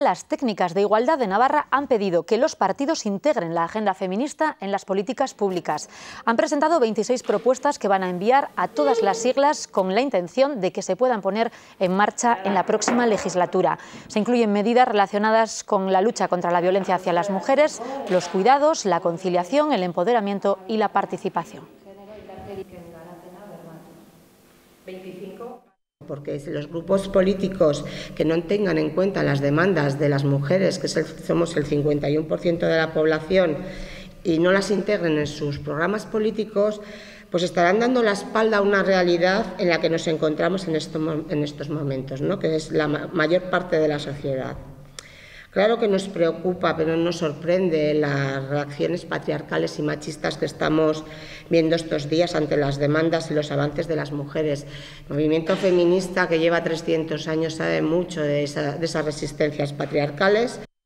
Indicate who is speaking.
Speaker 1: Las técnicas de igualdad de Navarra han pedido que los partidos integren la agenda feminista en las políticas públicas. Han presentado 26 propuestas que van a enviar a todas las siglas con la intención de que se puedan poner en marcha en la próxima legislatura. Se incluyen medidas relacionadas con la lucha contra la violencia hacia las mujeres, los cuidados, la conciliación, el empoderamiento y la participación.
Speaker 2: Porque los grupos políticos que no tengan en cuenta las demandas de las mujeres, que somos el 51% de la población, y no las integren en sus programas políticos, pues estarán dando la espalda a una realidad en la que nos encontramos en estos momentos, ¿no? Que es la mayor parte de la sociedad. Claro que nos preocupa, pero nos sorprende las reacciones patriarcales y machistas que estamos viendo estos días ante las demandas y los avances de las mujeres. El movimiento feminista, que lleva 300 años, sabe mucho de esas resistencias patriarcales.